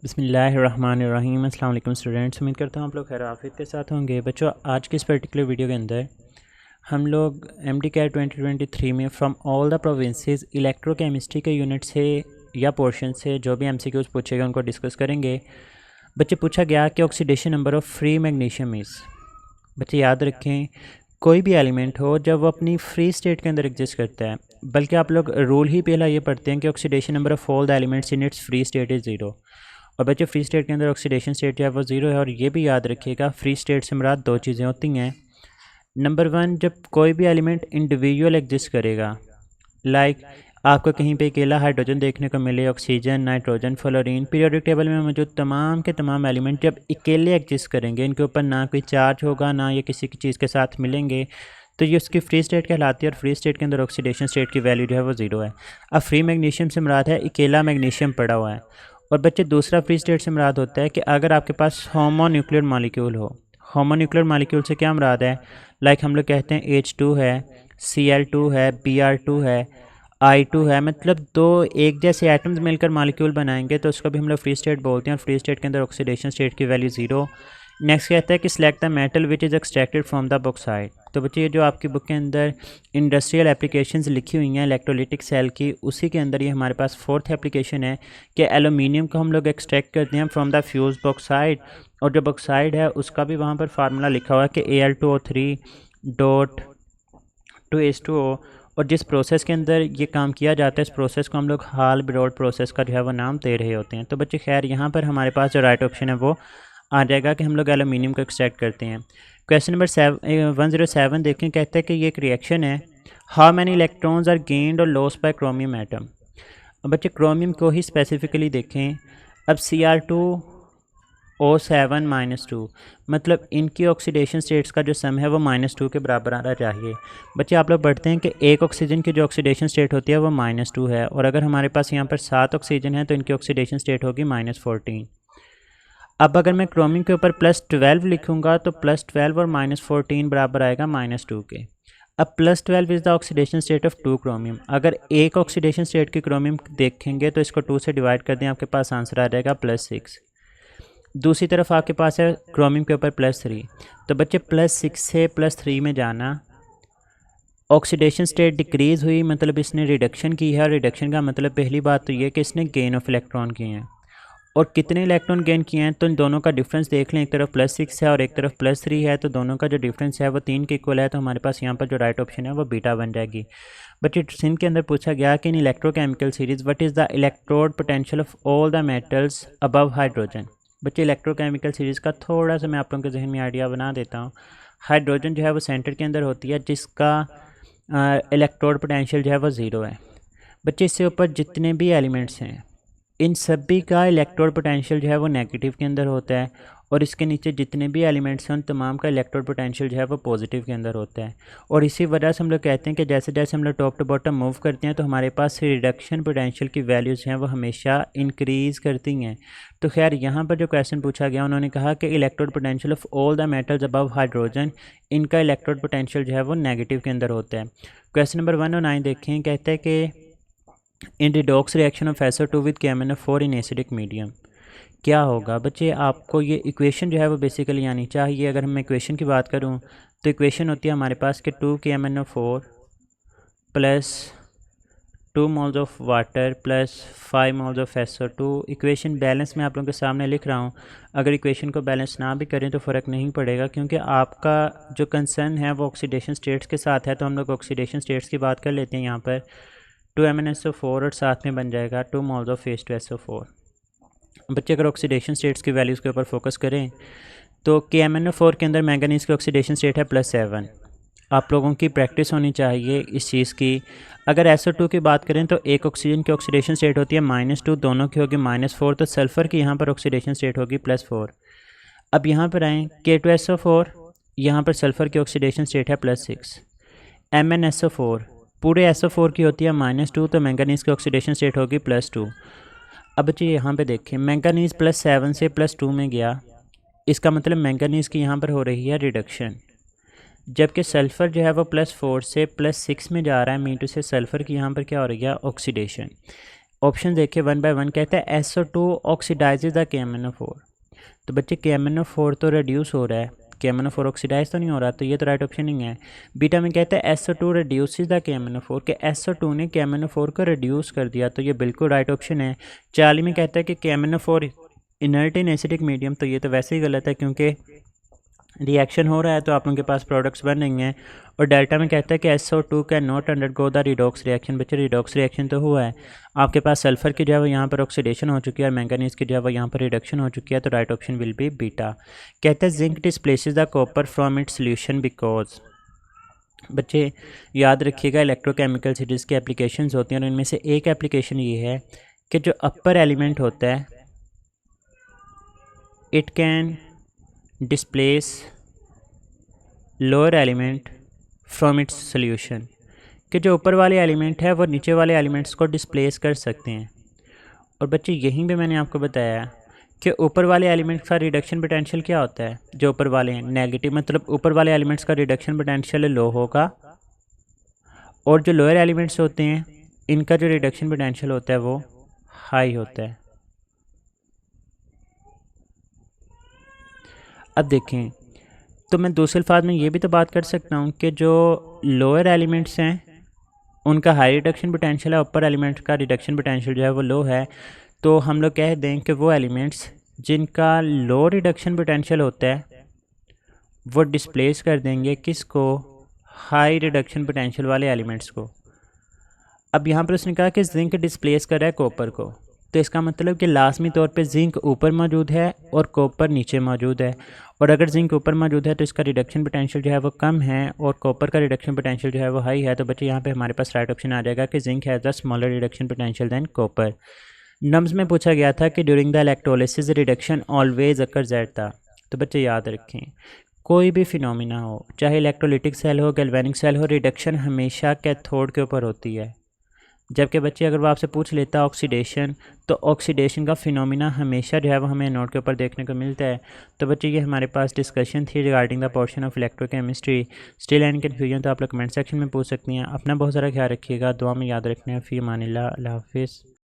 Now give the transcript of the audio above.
बिस्मिल्लाहिर्रहमानिर्रहीम। अस्सलाम वालेकुम स्टूडेंट्स, उम्मीद करता हूँ आप लोग खैर आफियत के साथ होंगे। बच्चों, आज के इस पर्टिकुलर वीडियो के अंदर हम लोग एम डी कैट 2023 में from all the provinces electrochemistry के यूनिट से या पोर्शन से जो भी MCQs पूछे गए उनको डिस्कस करेंगे। बच्चे, पूछा गया कि oxidation number of free magnesium is. बच्चे याद रखें, कोई भी एलिमेंट हो जब वो अपनी फ्री स्टेट के अंदर एग्जिस्ट करता है, बल्कि आप लोग रूल ही पहला ये पढ़ते हैं कि oxidation number of all the elements in its free state is zero. और बच्चे, फ्री स्टेट के अंदर ऑक्सीडेशन स्टेट जो है वो ज़ीरो है। और ये भी याद रखिएगा, फ्री स्टेट से मुराद दो चीज़ें होती हैं। नंबर वन, जब कोई भी एलिमेंट इंडिविजुअल एग्जिस्ट करेगा, लाइक आपको कहीं पे अकेला हाइड्रोजन देखने को मिले, oxygen, nitrogen, fluorine, periodic table में मौजूद तमाम के तमाम एलिमेंट जब अकेले एग्जिस्ट करेंगे, इनके ऊपर ना कोई चार्ज होगा, ना ये किसी की चीज़ के साथ मिलेंगे, तो ये उसकी फ्री स्टेट कहलाती है। और फ्री स्टेट के अंदर ऑक्सीडेशन स्टेट की वैल्यू जो है वो ज़ीरो है। अब फ्री मैग्नीशियम से मुराद है अकेला मैग्नीशियम पड़ा हुआ है। और बच्चे, दूसरा फ्री स्टेट से मुराद होता है कि अगर आपके पास होमोन्यूक्लियर मॉलिक्यूल हो। होमोन्यूक्लियर मॉलिक्यूल से क्या मुराद है? लाइक हम लोग कहते हैं H2 है, Cl2 है, Br2 है, I2 है, मतलब दो एक जैसे एटम्स मिलकर मॉलिक्यूल बनाएंगे तो उसको भी हम लोग फ्री स्टेट बोलते हैं। और फ्री स्टेट के अंदर ऑक्सीडेशन स्टेट की वैल्यू ज़ीरो। नेक्स्ट कहता है कि select the metal which is extracted from the bauxite. तो बच्चे, ये जो आपकी बुक के अंदर इंडस्ट्रियल एप्लीकेशंस लिखी हुई हैं इलेक्ट्रोलिटिक सेल की, उसी के अंदर ये हमारे पास फोर्थ एप्लीकेशन है कि एलुमिनियम को हम लोग एक्सट्रैक्ट करते हैं फ्रॉम द फ्यूज बॉक्साइड। और जो बॉक्साइड है उसका भी वहाँ पर फार्मूला लिखा हुआ है कि Al2O3 डॉट 2H2O। और जिस प्रोसेस के अंदर ये काम किया जाता है, इस प्रोसेस को हम लोग हाल बिरोड प्रोसेस का जो है वो नाम दे रहे होते हैं। तो बच्चे खैर, यहाँ पर हमारे पास जो राइट ऑप्शन है वो आ जाएगा कि हम लोग एलुमिनियम को एक्सट्रैक्ट करते हैं। क्वेश्चन नंबर 107 देखें, कहते हैं कि ये एक रिएक्शन है। How many electrons are gained और लॉस बाय क्रोमियम एटम। अब बच्चे, क्रोमियम को ही स्पेसिफिकली देखें। अब Cr2O7-2, मतलब इनकी ऑक्सीडेशन स्टेट्स का जो सम है वो -2 के बराबर आना चाहिए। बच्चे, आप लोग पढ़ते हैं कि एक ऑक्सीजन की जो ऑक्सीडेशन स्टेट होती है वो -2 है, और अगर हमारे पास यहाँ पर 7 ऑक्सीजन है तो इनकी ऑक्सीडेशन स्टेट होगी -14। अब अगर मैं क्रोमियम के ऊपर +12 लिखूंगा तो +12 और -14 बराबर आएगा -2 के। अब +12 is the oxidation state of 2 chromium. अगर एक ऑक्सीडेशन स्टेट की क्रोमियम देखेंगे तो इसको 2 से डिवाइड कर दें, आपके पास आंसर आ जाएगा +6। दूसरी तरफ आपके पास है क्रोमियम के ऊपर +3। तो बच्चे, +6 से +3 में जाना, ऑक्सीडेशन स्टेट डिक्रीज़ हुई, मतलब इसने रिडक्शन की है। और रिडक्शन का मतलब पहली बात तो ये कि इसने गेन ऑफ इलेक्ट्रॉन किए हैं। और कितने इलेक्ट्रॉन गेन किए हैं तो इन दोनों का डिफरेंस देख लें। एक तरफ +6 है और एक तरफ +3 है, तो दोनों का जो डिफरेंस है वो 3 के इक्वल है। तो हमारे पास यहाँ पर जो राइट ऑप्शन है वो बीटा बन जाएगी। बट सिन के अंदर पूछा गया कि in electrochemical series what is the electrode potential of all the metals above hydrogen. बच्चे, इलेक्ट्रोकेमिकल सीरीज़ का थोड़ा सा मैं आप लोगों के जहन में आइडिया बना देता हूँ। हाइड्रोजन जो है वो सेंटर के अंदर होती है, जिसका इलेक्ट्रोड पोटेंशियल जो है वो ज़ीरो है। बच्चे, इससे ऊपर जितने भी एलिमेंट्स हैं इन सभी का इलेक्ट्रोड पोटेंशियल जो है वो नेगेटिव के अंदर होता है। और इसके नीचे जितने भी एलिमेंट्स हैं उन तमाम का इलेक्ट्रोड पोटेंशियल जो है वो पॉजिटिव के अंदर होता है। और इसी वजह से हम लोग कहते हैं कि जैसे जैसे हम लोग टॉप टू बॉटम मूव करते हैं तो हमारे पास रिडक्शन पोटेंशियल की वैल्यूज़ हैं वो हमेशा इंक्रीज़ करती हैं। तो खैर, यहाँ पर जो क्वेश्चन पूछा गया, उन्होंने कहा कि electrode potential of all the metals above hydrogen, इनका इलेक्ट्रोड पोटेंशियल जो है वो नेगेटिव के अंदर होता है। क्वेश्चन नंबर 109 देखें, कहते हैं कि in redox reaction of SO2 with KMnO4 in acidic medium क्या होगा। बच्चे, आपको ये इक्वेशन जो है वो बेसिकली आनी चाहिए। अगर मैं इक्वेशन की बात करूं तो इक्वेशन होती है हमारे पास कि 2 KMnO4 plus 2 moles of water plus 5 moles of SO2। Equation balance मैं आप लोगों के सामने लिख रहा हूँ। अगर इक्वेशन को बैलेंस ना भी करें तो फ़र्क नहीं पड़ेगा, क्योंकि आपका जो कंसर्न है वो ऑक्सीडेशन स्टेट्स के साथ है। तो हम लोग ऑक्सीडेशन स्टेट्स की बात कर लेते हैं। यहाँ पर 2MnSO4 और साथ में बन जाएगा 2 मोल्स ऑफ H2SO4। बच्चे, अगर ऑक्सीडेशन स्टेट्स की वैल्यूज़ के ऊपर फोकस करें तो KMnO4 के अंदर मैंगनीज़ की ऑक्सीडेशन स्टेट है +7। आप लोगों की प्रैक्टिस होनी चाहिए इस चीज़ की। अगर SO2 की बात करें तो एक ऑक्सीजन की ऑक्सीडेशन स्टेट होती है -2, दोनों की होगी -4। तो सल्फ़र की यहाँ पर ऑक्सीडेशन स्टेट होगी +4। अब यहाँ पर आएँ K2SO4, यहाँ पर सल्फ़र की ऑक्सीडेशन स्टेट है +6। MnSO4 पूरे SO4 की होती है -2, तो मैंगनीज़ की ऑक्सीडेशन स्टेट होगी +2। अब बच्चे, यहाँ पे देखें, मैंगनीज़ +7 से +2 में गया, इसका मतलब मैंगनीज़ की यहाँ पर हो रही है रिडक्शन। जबकि सल्फ़र जो है वो +4 से +6 में जा रहा है, मीन टू से सल्फ़र की यहाँ पर क्या हो रही है, ऑक्सीडेशन। ऑप्शन देखिए 1 बाय 1 कहता है SO2 ऑक्सीडाइजेज द KMnO4। तो बच्चे KMnO4 तो रिड्यूस हो रहा है, KMnO4 ऑक्सीडाइज तो नहीं हो रहा, तो ये तो राइट ऑप्शन नहीं है। बीटा में कहता है SO2 रिड्यूसेस द KMnO4 के SO2 ने KMnO4 को रिड्यूस कर दिया, तो ये बिल्कुल राइट ऑप्शन है। 40 में कहता है कि KMnO4 इनर्ट इन एसिडिक मीडियम, तो ये तो वैसे ही गलत है क्योंकि रिएक्शन हो रहा है तो आप लोगों के पास प्रोडक्ट्स बन रही हैं। और डेल्टा में कहता है कि SO2 can not undergo the redox reaction. बच्चे रिडॉक्स रिएक्शन तो हुआ है, आपके पास सल्फर की जो है वो यहाँ पर ऑक्सीडेशन हो चुकी है और मैंगनीज की जो है वो यहाँ पर रिडक्शन हो चुकी है, तो right option will be beta. कहते हैं zinc displaces the copper from its solution because. बच्चे याद रखिएगा इलेक्ट्रोकेमिकल सीरीज़ की एप्लीकेशंस होती हैं और इनमें से एक एप्लीकेशन ये है कि जो अपर एलिमेंट होता है it can displace lower element from its solution, कि जो ऊपर वाले एलिमेंट है वो नीचे वाले एलिमेंट्स को डिस्प्लेस कर सकते हैं। और बच्चे यहीं पे मैंने आपको बताया कि ऊपर वाले एलिमेंट्स का रिडक्शन पोटेंशियल क्या होता है, जो ऊपर वाले हैं नेगेटिव, मतलब ऊपर वाले एलिमेंट्स का रिडक्शन पोटेंशियल लो होगा, और जो लोअर एलिमेंट्स होते हैं इनका जो रिडक्शन पोटेंशियल होता है वो हाई होता है। अब देखें, तो मैं दूसरे अल्फाज में ये भी तो बात कर सकता हूँ कि जो लोअर एलिमेंट्स हैं उनका हाई रिडक्शन पोटेंशियल है, ऊपर एलिमेंट का रिडक्शन पोटेंशियल जो है वो लो है, तो हम लोग कह दें कि वो एलिमेंट्स जिनका लो रिडक्शन पोटेंशियल होता है वो डिस्प्लेस कर देंगे किसको, हाई रिडक्शन पोटेंशियल वाले एलिमेंट्स को। अब यहाँ पर उसने कहा कि जिंक डिस्प्लेस कर रहा है कॉपर को, तो इसका मतलब कि लाजमी तौर पे जिंक ऊपर मौजूद है और कॉपर नीचे मौजूद है, और अगर जिंक ऊपर मौजूद है तो इसका रिडक्शन पोटेंशियल जो है वो कम है और कॉपर का रिडक्शन पोटेंशियल जो है वो हाई है। तो बच्चे यहाँ पे हमारे पास राइट ऑप्शन आ जाएगा कि zinc has the smaller reduction potential than copper. नम्स में पूछा गया था कि during the electrolysis reduction always occurs at the. तो बच्चे याद रखें, कोई भी फिनोमिना हो, चाहे इलेक्ट्रोलिटिक सेल हो, गैल्वेनिक सेल हो, रिडक्शन हमेशा कैथोड के ऊपर होती है। जबकि बच्चे अगर वो आपसे पूछ लेता ऑक्सीडेशन, तो ऑक्सीडेशन का फिनोमिना हमेशा जो है वो हमें नोट के ऊपर देखने को मिलता है। तो बच्चे ये हमारे पास डिस्कशन थी regarding the portion of electrochemistry. Still and confusion तो आप लोग कमेंट सेक्शन में पूछ सकती हैं। अपना बहुत सारा ख्याल रखिएगा, दुआ में याद रखना है। फ़ी अमानिल्लाह, अल्लाह हाफिज़।